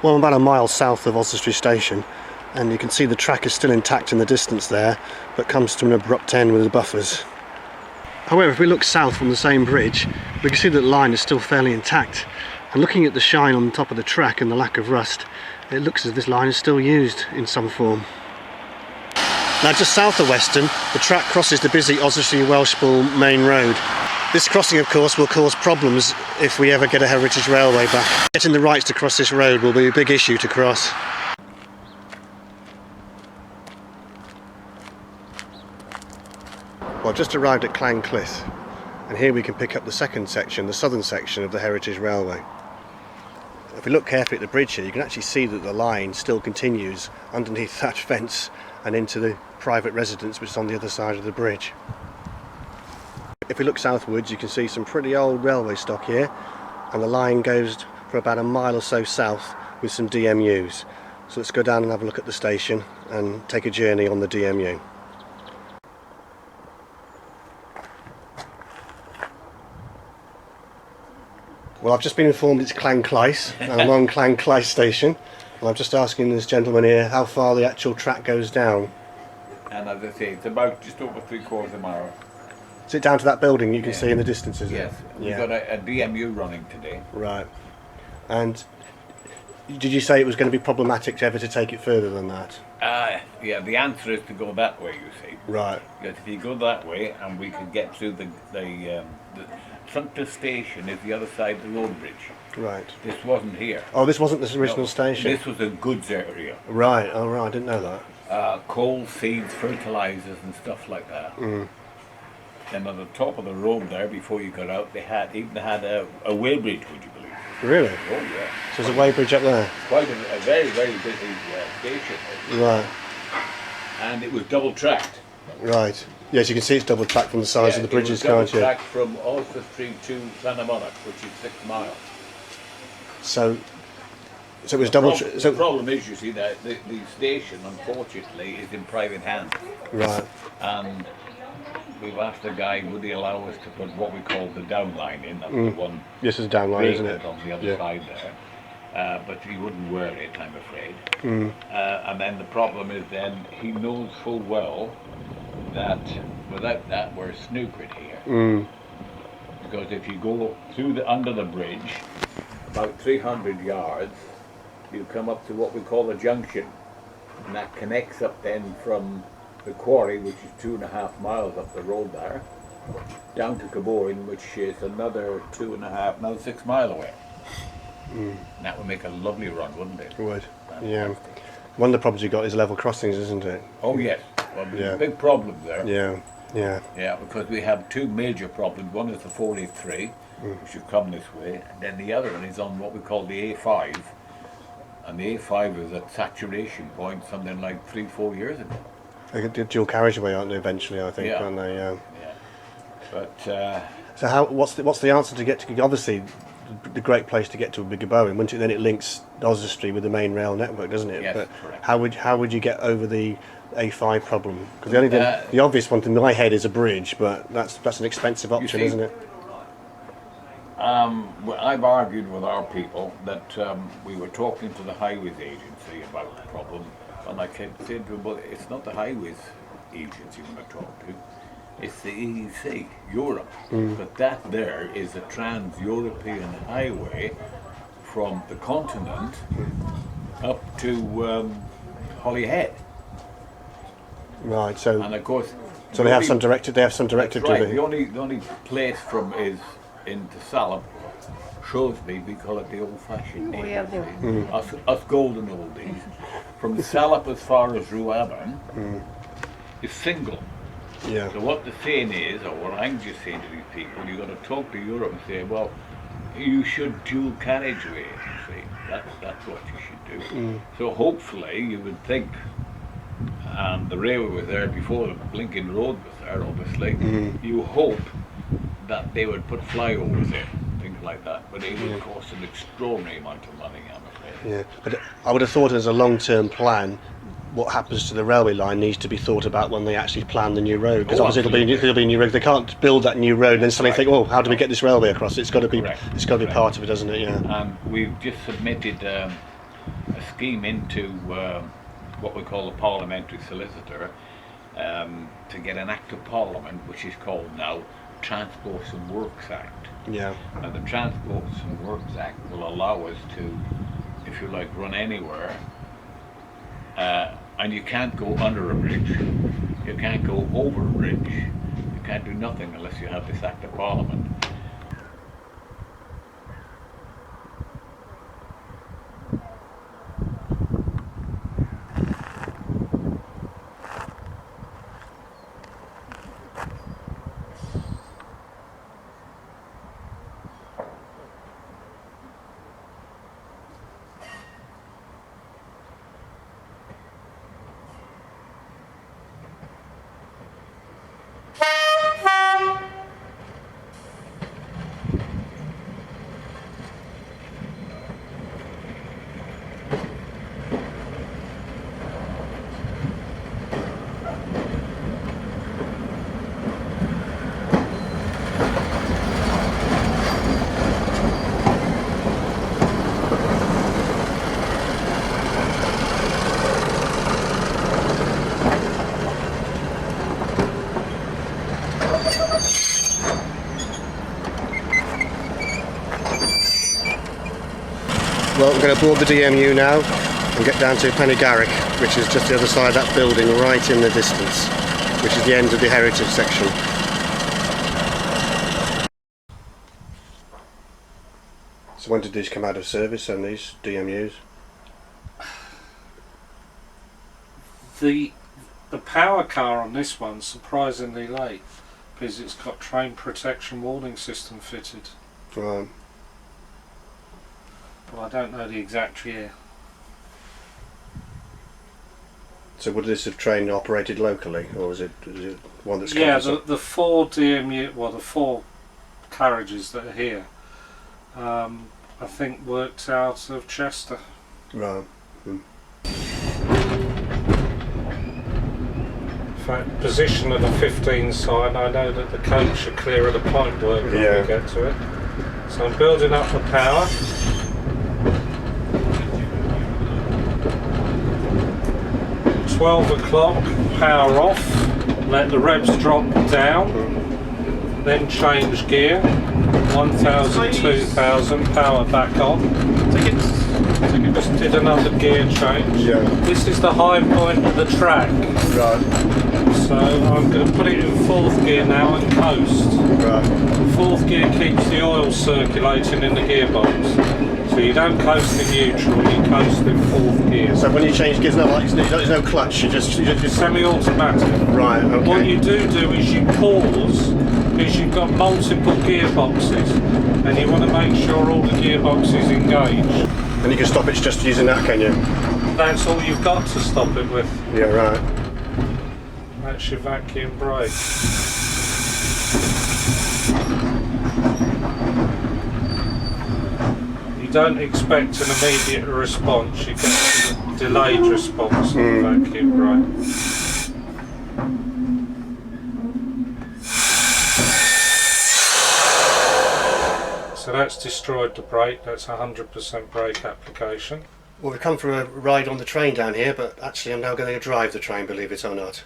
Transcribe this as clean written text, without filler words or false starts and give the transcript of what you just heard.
Well, I'm about a mile south of Oswestry station, and you can see the track is still intact in the distance there, but comes to an abrupt end with the buffers. However, if we look south from the same bridge, we can see that the line is still fairly intact. And looking at the shine on the top of the track and the lack of rust, it looks as if this line is still used in some form. Now, just south of Weston, the track crosses the busy Oswestry Welshpool main road. This crossing, of course, will cause problems if we ever get a heritage railway back. Getting the rights to cross this road will be a big issue to cross. Well, I've just arrived at Llynclys, and here we can pick up the second section, the southern section of the heritage railway. If we look carefully at the bridge here, you can actually see that the line still continues underneath thatch fence and into the private residence which is on the other side of the bridge. If we look southwards, you can see some pretty old railway stock here, and the line goes for about a mile or so south with some DMUs. So let's go down and have a look at the station and take a journey on the DMU. Well, I've just been informed it's Llynclys, and I'm on Llynclys station, and I'm just asking this gentleman here how far the actual track goes down. And as I say, it's about just over 3/4 of a mile. Is it down to that building you can see in the distance, is it? Yes, we've got a DMU running today. Right. And did you say it was going to be problematic ever to take it further than that? Yeah, the answer is to go that way, you see. Right. Because if you go that way, and we can get through the front of the station is the other side of the road bridge. Right. This wasn't here. Oh, this wasn't the original station? This was a goods area. Right, oh right, I didn't know that. Coal, seeds, fertilizers and stuff like that. And at the top of the road there, before you got out, they had a weighbridge, would you believe? Really? Oh yeah. So there's a weighbridge up there? Quite a very, very busy station. Right. And it was double tracked. Right. Yes, you can see it's double tracked from the sides of the bridges, can't you? Double tracked from Oswestry to Llanymynech, which is 6 miles. So it was double. The problem is, you see, that the station, unfortunately, is in private hands. Right. And we've asked the guy, would he allow us to put what we call the down line in? That's the one. This is down line, isn't it? On the other side there. But he wouldn't wear it, I'm afraid. And then the problem is then he knows full well that without that we're snookered here. Because if you go through under the bridge about 300 yards, you come up to what we call a junction, and that connects up then from the quarry, which is 2.5 miles up the road there, down to Cambrian, which is another 2.5, now 6 miles away. That would make a lovely run, wouldn't it? It would. Yeah. One of the problems you got is level crossings, isn't it? Oh yes. Well, there's a big problem there. Yeah. Yeah. Yeah, because we have two major problems. One is the 483, which should come this way, and then the other one is on what we call the A5, and the A5 is at saturation point something like 3-4 years ago. They get dual carriageway, aren't they? Eventually, I think, aren't they? Yeah. But so what's the answer to get to? Obviously, the great place to get to would be Cambrian, wouldn't it? Then it links Oswestry with the main rail network, doesn't it? Yes, but correct. how would you get over the A5 problem? Because the obvious one in my head is a bridge, but that's an expensive option, isn't it? Well, I've argued with our people that we were talking to the Highways Agency about the problem, and I kept saying to them, well, it's not the Highways Agency you want to talk to, it's the EEC, Europe. But that there is a trans-European highway from the continent up to Holyhead. Right. So. And of course. So they have some directive. They have some directive to right. The only place from is into Salop, Shrewsbury, we call it the old-fashioned name. Us golden oldies. From Salop as far as Rhuaben is single. Yeah. So what the saying is, or what I'm just saying to these people, you've got to talk to Europe and say, well, you should dual carriageway. See, that's what you should do. So hopefully you would think, and the railway was there before the blinking road was there, obviously, you hope that they would put flyovers in, things like that, but it would cost an extraordinary amount of money, I'm afraid. Yeah, but I would have thought as a long-term plan, what happens to the railway line needs to be thought about when they actually plan the new road, because obviously it'll be a new road. They can't build that new road and then suddenly think, oh, how do we get this railway across? It's got to be part of it, doesn't it? Yeah. And we've just submitted scheme into what we call the parliamentary solicitor to get an act of parliament which is called now Transports and Works Act. Yeah. And the Transports and Works Act will allow us to, if you like, run anywhere, and you can't go under a bridge, you can't go over a bridge, you can't do nothing unless you have this Act of Parliament. Well, we're going to board the DMU now and get down to Pennygarrick, which is just the other side of that building, right in the distance, which is the end of the heritage section. So when did these come out of service, and these DMUs? The power car on this one's surprisingly late because it's got train protection warning system fitted. Right. Well, I don't know the exact year. So would this have train operated locally, or is it one that's... Yeah, the four DMU, well, the four carriages that are here, I think worked out of Chester. Right. In fact, position of the 15 sign, I know that the coach are clear of the point work when we get to it. So I'm building up the power. 12 o'clock, power off, let the revs drop down, then change gear, 1000, 2000, power back on. Just did another gear change. Yeah. This is the high point of the track. Right. So I'm going to put it in 4th gear now and coast. Right. 4th gear keeps the oil circulating in the gearbox. So you don't coast in neutral, you coast in 4th gear. So when you change gears, there's no clutch, you just semi-automatic. Right, okay. What you do is you pause, because you've got multiple gearboxes, and you want to make sure all the gearboxes engage. And you can stop it just using that, can you? That's all you've got to stop it with. Yeah, right. That's your vacuum brake. You don't expect an immediate response, you get a delayed response on the vacuum brake. So that's destroyed the brake, that's 100% brake application. Well, we've come for a ride on the train down here, but actually I'm now going to drive the train, believe it or not.